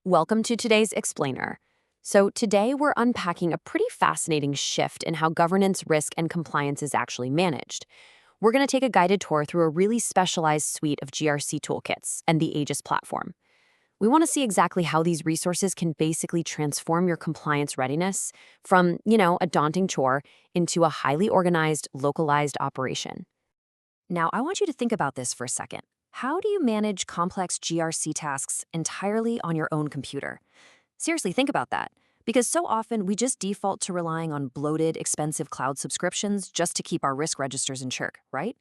Welcome to today's Explainer. So, today we're unpacking a pretty fascinating shift in how governance, risk, and compliance is actually managed. We're going to take a guided tour through a really specialized suite of GRC toolkits and the Aegis platform. We want to see exactly how these resources can basically transform your compliance readiness from, a daunting chore into a highly organized, localized operation. Now, I want you to think about this for a second. How do you manage complex GRC tasks entirely on your own computer? Seriously, think about that. Because so often we just default to relying on bloated, expensive cloud subscriptions just to keep our risk registers in check, right?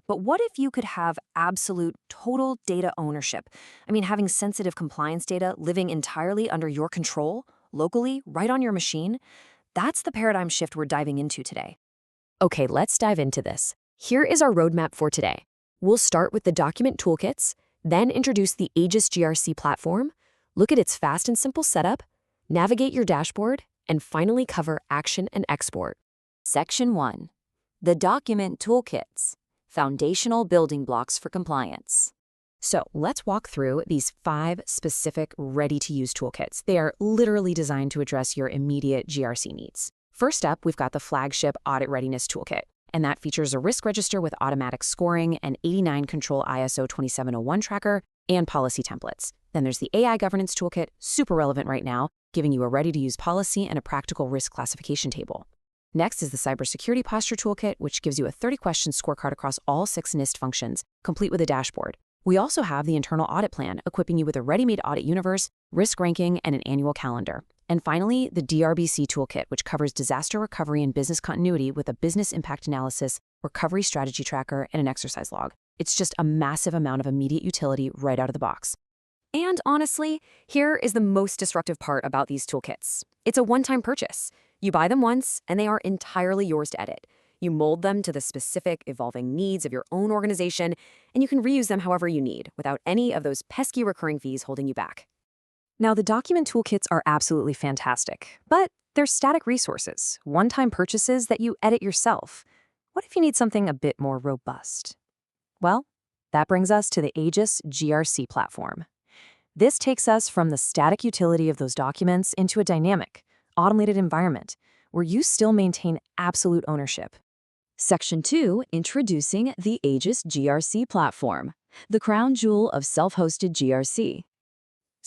But what if you could have absolute, total data ownership? I mean, having sensitive compliance data living entirely under your control, locally, right on your machine? That's the paradigm shift we're diving into today. Okay, let's dive into this. Here is our roadmap for today. We'll start with the document toolkits, then introduce the Aegis GRC platform, look at its fast and simple setup, navigate your dashboard, and finally cover action and export. Section 1. The Document Toolkits, Foundational Building Blocks for Compliance. So let's walk through these 5 specific ready-to-use toolkits. They are literally designed to address your immediate GRC needs. First up, we've got the flagship Audit Readiness Toolkit, and that features a risk register with automatic scoring, an 89 Control ISO 2701 tracker, and policy templates. Then there's the AI Governance Toolkit, super relevant right now, giving you a ready-to-use policy and a practical risk classification table. Next is the Cybersecurity Posture Toolkit, which gives you a 30-question scorecard across all 6 NIST functions, complete with a dashboard. We also have the Internal Audit Plan, equipping you with a ready-made audit universe, risk ranking, and an annual calendar. And finally, the DRBC Toolkit, which covers disaster recovery and business continuity with a business impact analysis, recovery strategy tracker, and an exercise log. It's just a massive amount of immediate utility right out of the box. And honestly, here is the most disruptive part about these toolkits. It's a one-time purchase. You buy them once, and they are entirely yours to edit. You mold them to the specific, evolving needs of your own organization, and you can reuse them however you need, without any of those pesky recurring fees holding you back. Now, the document toolkits are absolutely fantastic, but they're static resources, one-time purchases that you edit yourself. What if you need something a bit more robust? Well, that brings us to the Aegis GRC platform. This takes us from the static utility of those documents into a dynamic, automated environment where you still maintain absolute ownership. Section 2, Introducing the Aegis GRC Platform, the crown jewel of self-hosted GRC.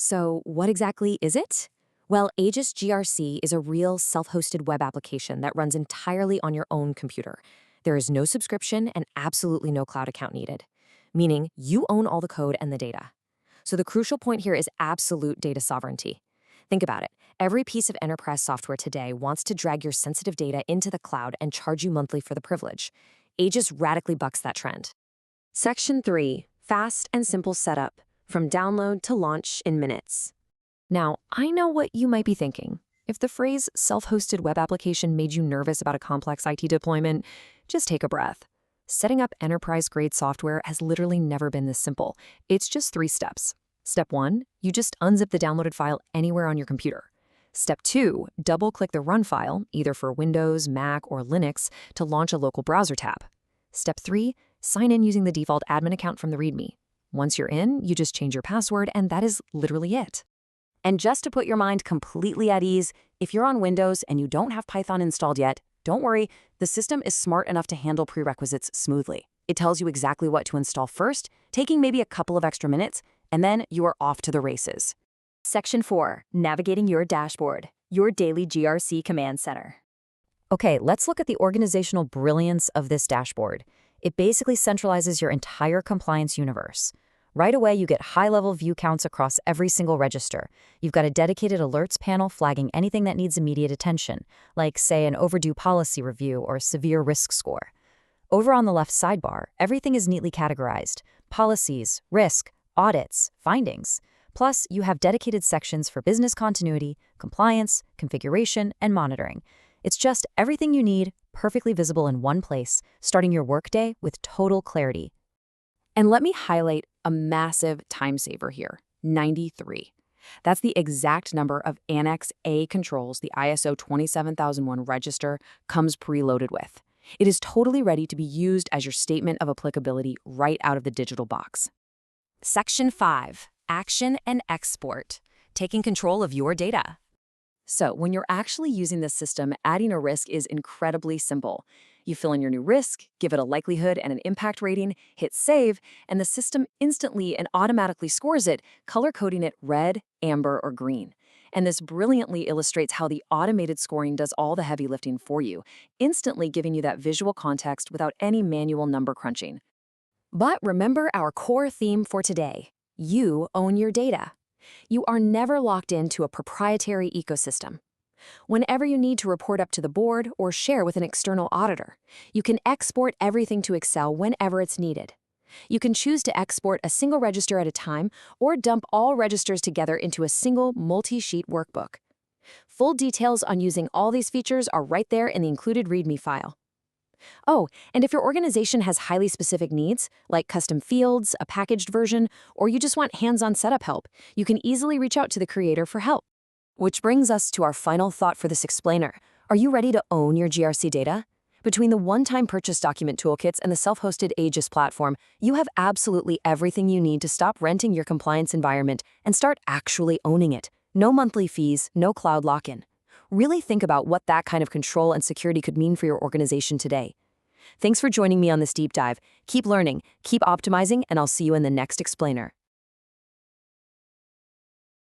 So what exactly is it? Well, Aegis GRC is a real self-hosted web application that runs entirely on your own computer. There is no subscription and absolutely no cloud account needed, meaning you own all the code and the data. So the crucial point here is absolute data sovereignty. Think about it. Every piece of enterprise software today wants to drag your sensitive data into the cloud and charge you monthly for the privilege. Aegis radically bucks that trend. Section 3, Fast and Simple Setup, from download to launch in minutes. Now, I know what you might be thinking. If the phrase self-hosted web application made you nervous about a complex IT deployment, just take a breath. Setting up enterprise-grade software has literally never been this simple. It's just 3 steps. Step 1, you just unzip the downloaded file anywhere on your computer. Step 2, double-click the run file, either for Windows, Mac, or Linux, to launch a local browser tab. Step 3, sign in using the default admin account from the README. Once you're in, you just change your password, and that is literally it. And just to put your mind completely at ease, if you're on Windows and you don't have Python installed yet, don't worry, the system is smart enough to handle prerequisites smoothly. It tells you exactly what to install first, taking maybe a couple of extra minutes, and then you are off to the races. Section 4, Navigating Your Dashboard, your daily GRC command center. Okay, let's look at the organizational brilliance of this dashboard. It basically centralizes your entire compliance universe. Right away, you get high-level view counts across every single register. You've got a dedicated alerts panel flagging anything that needs immediate attention, like, say, an overdue policy review or a severe risk score. Over on the left sidebar, everything is neatly categorized: policies, risk, audits, findings. Plus, you have dedicated sections for business continuity, compliance, configuration, and monitoring. It's just everything you need, perfectly visible in one place, starting your workday with total clarity. And let me highlight a massive time saver here, 93. That's the exact number of Annex A controls the ISO 27001 register comes preloaded with. It is totally ready to be used as your statement of applicability right out of the digital box. Section 5, Action and Export. taking control of your data. So, when you're actually using this system, adding a risk is incredibly simple. You fill in your new risk, give it a likelihood and an impact rating, hit save, and the system instantly and automatically scores it, color-coding it red, amber, or green. And this brilliantly illustrates how the automated scoring does all the heavy lifting for you, instantly giving you that visual context without any manual number crunching. But remember our core theme for today. You own your data. You are never locked into a proprietary ecosystem. Whenever you need to report up to the board or share with an external auditor, you can export everything to Excel whenever it's needed. You can choose to export a single register at a time or dump all registers together into a single multi-sheet workbook. Full details on using all these features are right there in the included README file. Oh, and if your organization has highly specific needs, like custom fields, a packaged version, or you just want hands-on setup help, you can easily reach out to the creator for help. Which brings us to our final thought for this explainer. Are you ready to own your GRC data? Between the one-time purchase document toolkits and the self-hosted Aegis platform, you have absolutely everything you need to stop renting your compliance environment and start actually owning it. No monthly fees, no cloud lock-in. Really think about what that kind of control and security could mean for your organization today. Thanks for joining me on this deep dive. Keep learning, keep optimizing, and I'll see you in the next explainer.